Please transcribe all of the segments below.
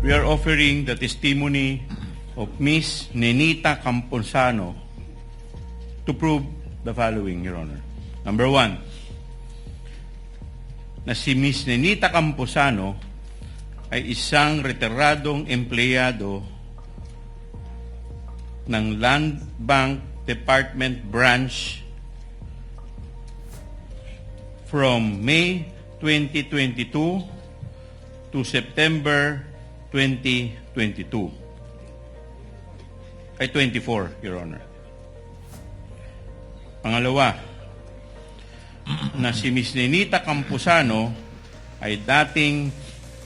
we are offering the testimony of Miss Nenita Camposano to prove the following, Your Honor. Number one, na si Miss Nenita Camposano ay isang retiradong empleyado ng Land Bank Department Branch from May 2022 to September 2022. Ay 24, Your Honor. Pangalawa, na si Ms. Nenita Camposano ay dating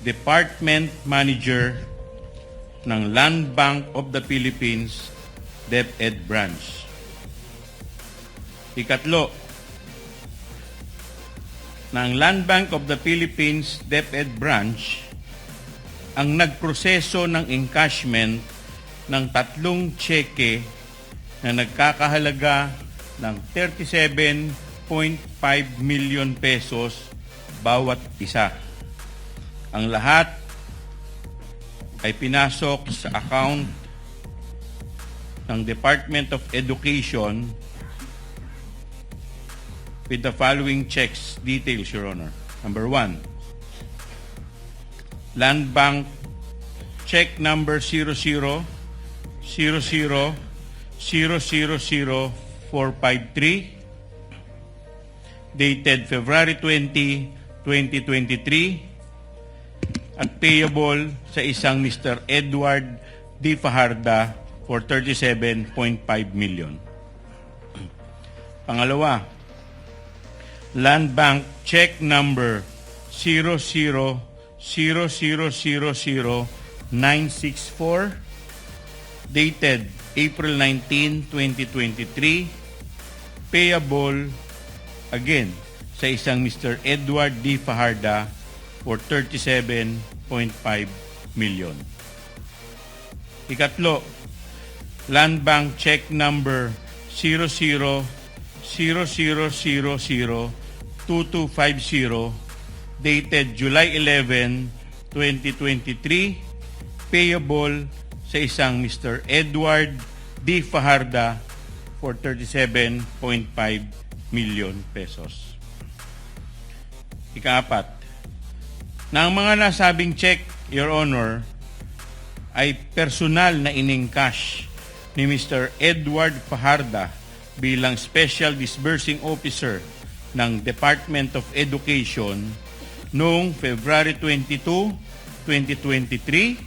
Department Manager ng Land Bank of the Philippines DepEd Branch. Ikatlo, na ang Land Bank of the Philippines DepEd Branch ang nagproseso ng encashment ng 3 tseke na nagkakahalaga ng 37.5 million pesos bawat isa. Ang lahat ay pinasok sa account ng Department of Education with the following checks details, Your Honor. Number 1, Land Bank check number 0000000453 dated February 20, 2023 at payable sa isang Mr. Edward D. Fajarda for 37.5 million. Pangalawa, Land Bank check number 00000964 dated April 19, 2023 payable again sa isang Mr. Edward D. Fajarda for 37.5 million. Ikatlo, Land Bank check number 0000002250 dated July 11, 2023 payable sa isang Mr. Edward D. Fajarda for 37.5 million pesos. Ikaapat, na ang mga nasabing check, Your Honor, ay personal na inengcash ni Mr. Edward Fajarda bilang Special Disbursing Officer ng Department of Education noong February 22, 2023,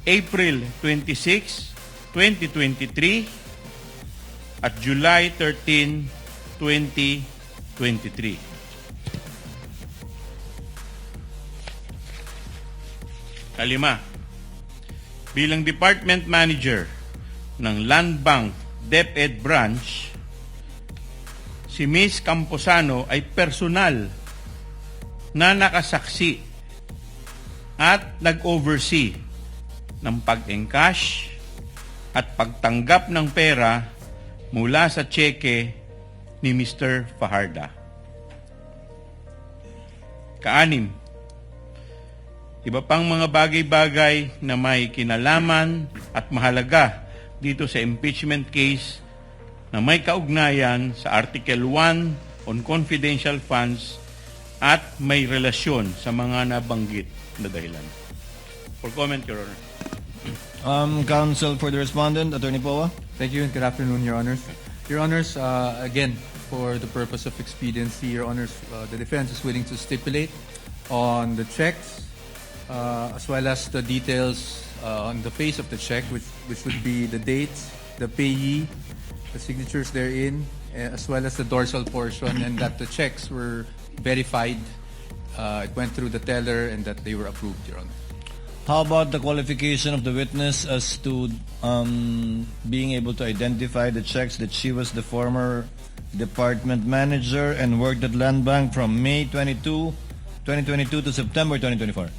April 26, 2023, at July 13, 2023. Kalima, bilang Department Manager ng Land Bank DepEd Branch, si Ms. Camposano ay personal na nakasaksi at nag-oversee ng pag-encash at pagtanggap ng pera mula sa tseke ni Mr. Fajarda. Kaanim, iba pang mga bagay-bagay na may kinalaman at mahalaga dito sa impeachment case na may kaugnayan sa Article 1 on confidential funds at may relasyon sa mga nabanggit na dahilan. For comment, Your Honor. Counsel for the respondent, Attorney Poa. Thank you and good afternoon, Your Honors. Your Honors, again, for the purpose of expediency, Your Honors, the defense is willing to stipulate on the checks as well as the details on the face of the check, which would be the dates, the payee, the signatures therein, as well as the dorsal portion, and that the checks were verified, it went through the teller, and that they were approved, Your Honor. How about the qualification of the witness as to being able to identify the checks that she was the former department manager and worked at Land Bank from May 22, 2022 to September 2024?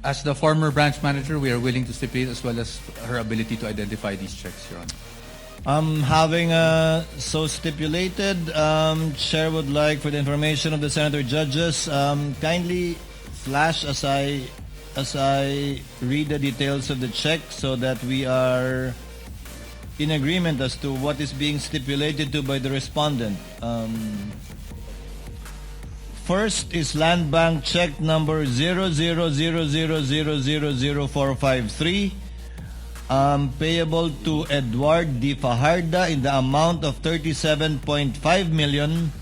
As the former branch manager, we are willing to stipulate as well as her ability to identify these checks, Your Honor. Having so stipulated, Chair would like, for the information of the Senator Judges, kindly flash as as I read the details of the check so that we are in agreement as to what is being stipulated to by the respondent. First is Land Bank check number 0000000453, payable to Edward D. Fajarda in the amount of 37.5 million,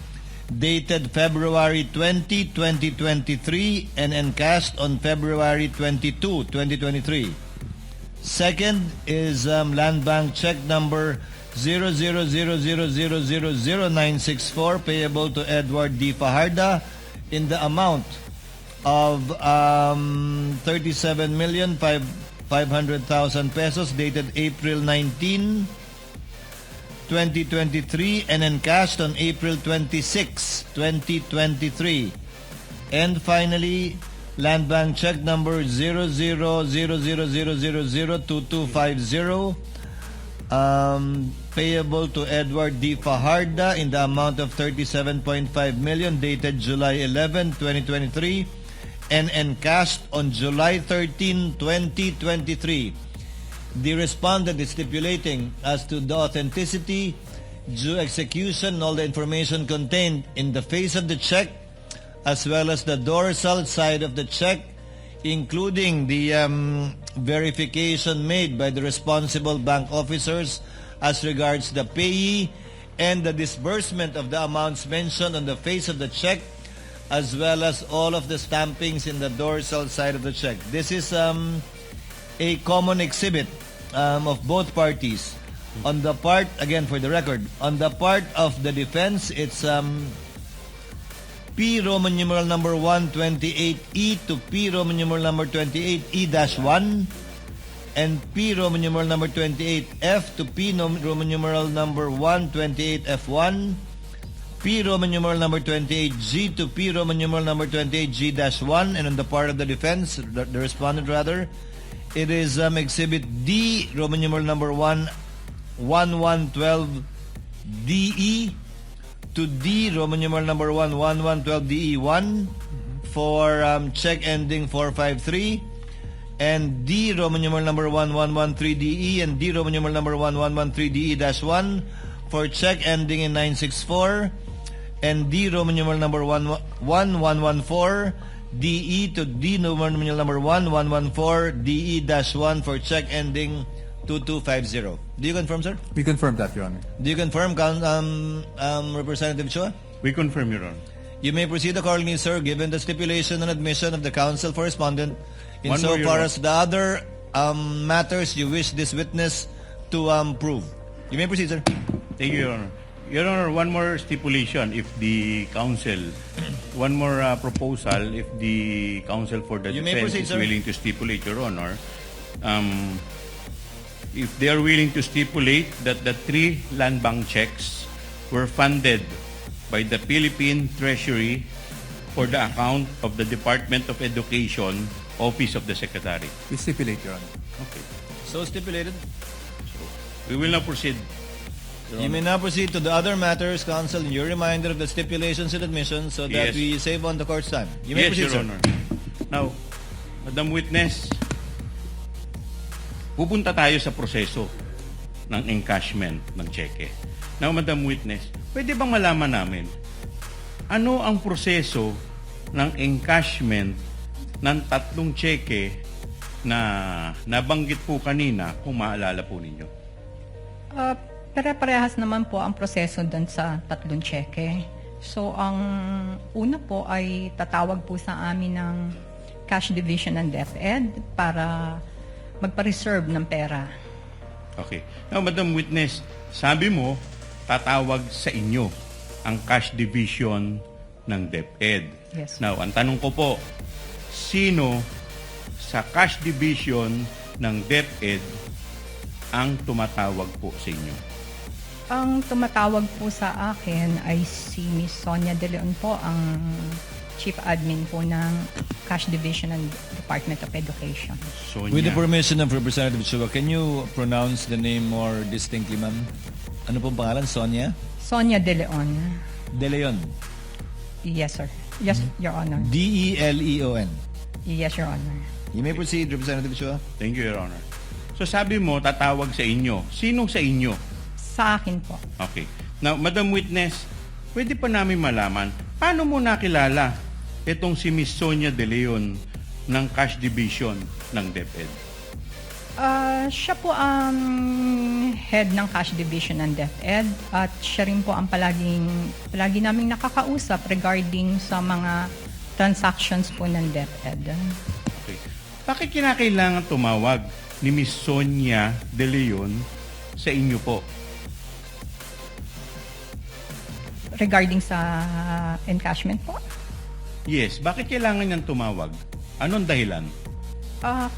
dated February 20, 2023, and encashed on February 22, 2023. Second is Land Bank check number 0000000964, payable to Edward D. Fajarda in the amount of 37,500,000 pesos, dated April 19, 2023, and encashed on April 26, 2023. And finally, Land Bank check number 0000002250, payable to Edward D. Fajarda in the amount of 37.5 million, dated July 11, 2023, and encashed on July 13, 2023. The respondent is stipulating as to the authenticity, due execution, and all the information contained in the face of the check, as well as the dorsal side of the check, including the verification made by the responsible bank officers as regards the payee and the disbursement of the amounts mentioned on the face of the check, as well as all of the stampings in the dorsal side of the check. This is a common exhibit of both parties. On the part, again for the record, on the part of the defense, it's P Roman numeral number 128E to P Roman numeral number 28E-1, and P Roman numeral number 28F to P Roman numeral number 128F1, P Roman numeral number 28G to P Roman numeral number 28G-1, and on the part of the defense, the respondent rather, it is Exhibit D Roman numeral number 1112DE to D Roman numeral number 1112DE1 for check ending 453, and D Roman numeral number 1113DE and D Roman numeral number 1113DE-1 for check ending in 964, and D Roman numeral number 1114DE to D Roman numeral number 1114DE-1 for check ending 2250. Do you confirm, sir? We confirm that, Your Honor. Do you confirm, Representative Chua? We confirm, Your Honor. You may proceed accordingly, sir, given the stipulation and admission of the counsel for respondent, One more, Your insofar Honor. as the other matters you wish this witness to prove. You may proceed, sir. Thank you, Your Honor. Your Honor, one more stipulation if the counsel, one more proposal if the counsel for the You may defense proceed, is sir. willing to stipulate, Your Honor, if they are willing to stipulate that the 3 land bank checks were funded by the Philippine Treasury for the account of the Department of Education, Office of the Secretary. We stipulate, Your Honor. Okay. So stipulated. We will now proceed. You may now proceed to the other matters, counsel, in your reminder of the stipulations and admissions so that Yes. we save on the court's time. You may Yes, proceed, Your sir. Honor. Now, Madam Witness, pupunta tayo sa proseso ng encashment ng cheque. Now, Madam Witness, pwede bang malaman namin ano ang proseso ng encashment ng 3 cheque na nabanggit po kanina kung maalala po ninyo? Pare-parehas naman po ang proseso doon sa 3 cheque. So, ang una po ay tatawag po sa amin ng Cash Division ng DepEd para magpa-reserve ng pera. Okay. Now, Madam Witness, sabi mo, tatawag sa inyo ang cash division ng DepEd. Yes. Now, ang tanong ko po, sino sa cash division ng DepEd ang tumatawag po sa inyo? Ang tumatawag po sa akin ay si Miss Sonia De Leon po, ang Chief Admin po ng Cash Division ng Department of Education. Sonia. With the permission of Representative Chua, can you pronounce the name more distinctly, ma'am? Ano pong pangalan? Sonia? Sonia De Leon. De Leon. Yes, sir. Yes, Your Honor. D-E-L-E-O-N. Yes, Your Honor. You may proceed, Representative Chua. Thank you, Your Honor. So sabi mo, tatawag sa inyo. Sinong sa inyo? Sa akin po. Okay. Now, Madam Witness, pwede pa namin malaman, paano mo nakilala itong si Miss Sonia De Leon ng Cash Division ng DepEd? Siya po ang head ng Cash Division ng DepEd at siya rin po ang palagi naming nakakausap regarding sa mga transactions po ng DepEd. Okay. Bakit kinakailangan tumawag ni Miss Sonia De Leon sa inyo po? Regarding sa encashment po? Yes, bakit kailangan niyang tumawag? Anong dahilan?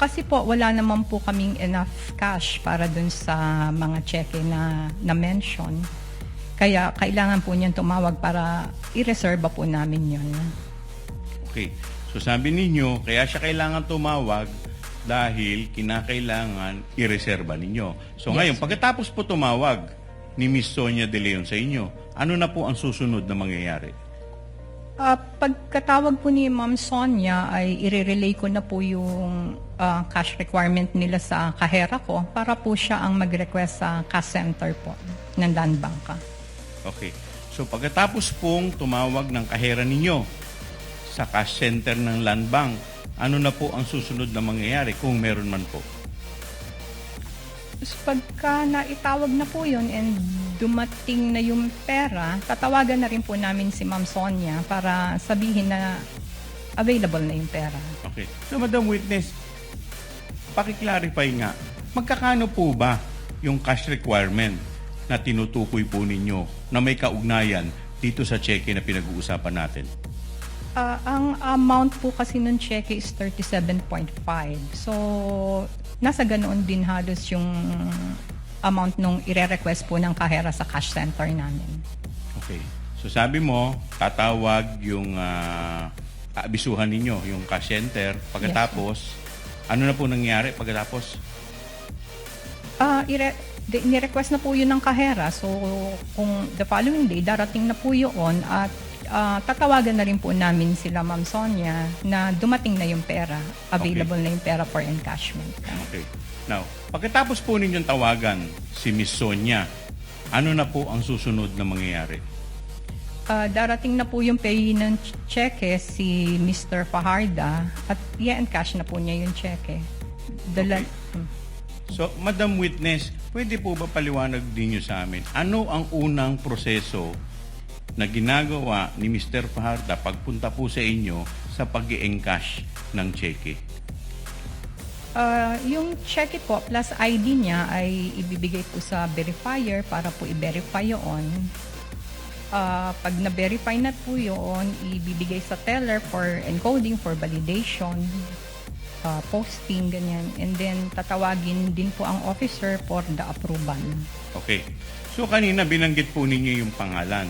Kasi po wala naman po kaming enough cash para dun sa mga cheque na mention. Kaya kailangan po niyang tumawag para i-reserve po namin yun. Okay. So sabi ninyo, kaya siya kailangan tumawag dahil kinakailangan i-reserba ninyo. So Yes. ngayon, pagkatapos po tumawag ni Miss Sonia De Leon sa inyo, ano na po ang susunod na mangyayari? Pagkatawag po ni Ma'am Sonia ay i-relay ko na po yung cash requirement nila sa kahera ko para po siya ang mag-request sa cash center po ng Land Bank. Okay. So pagkatapos pong tumawag ng kahera ninyo sa cash center ng Land Bank, ano na po ang susunod na mangyayari kung meron man po? So, pagka naitawag na po yun and dumating na yung pera, tatawagan na rin po namin si Ma'am Sonia para sabihin na available na yung pera. Okay. So Madam Witness, pakiclarify nga, magkakano po ba yung cash requirement na tinutukoy po ninyo na may kaugnayan dito sa cheque na pinag-uusapan natin? Ang amount po kasi ng cheque is 37.5. So, nasa ganoon din halos yung amount nung ire-request po ng kahera sa cash center namin. Okay. So sabi mo, tatawag yung aabisuhan ninyo, yung cash center. Pagkatapos, ano na po nangyari pagkatapos? Ni-request na po yun ng kahera. So, kung the following day, darating na po yun at tatawagan na rin po namin sila Ma'am Sonia na dumating na yung pera. Available na yung pera for encashment. Okay. Now, pagkatapos po ninyong tawagan si Miss Sonia, ano na po ang susunod na mangyayari? Darating na po yung pay ng cheque si Mr. Fajarda at i-encash na po niya yung cheque. So, Madam Witness, pwede po ba paliwanag din nyo sa amin, ano ang unang proseso na ginagawa ni Mr. Fajarda pagpunta po sa inyo sa pag-i-encash ng cheque? Yung cheque po plus ID niya ay ibibigay po sa verifier para po i-verify yun. Pag na-verify na po yun, ibibigay sa teller for encoding, for validation, posting, ganyan. And then tatawagin din po ang officer for the approval. Okay. So kanina binanggit po ninyo yung pangalan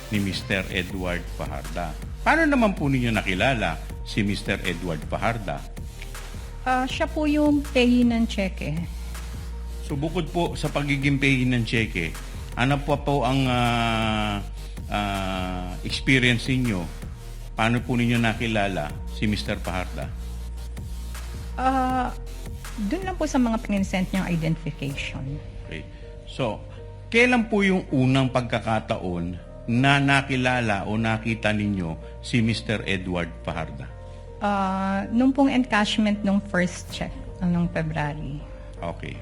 ni Mr. Edward Fajarda. Paano naman po ninyo nakilala si Mr. Edward Fajarda? Siya po yung payee ng cheque. So bukod po sa pagiging payee ng cheque, ano po ang experience ninyo? Paano po ninyo nakilala si Mr. Fajarda? Doon lang po sa mga pinisent niyang identification. Okay. So, kailan po yung unang pagkakataon na nakilala o nakita ninyo si Mr. Edward Fajarda? Nung pong encashment nung first check, nung February. Okay.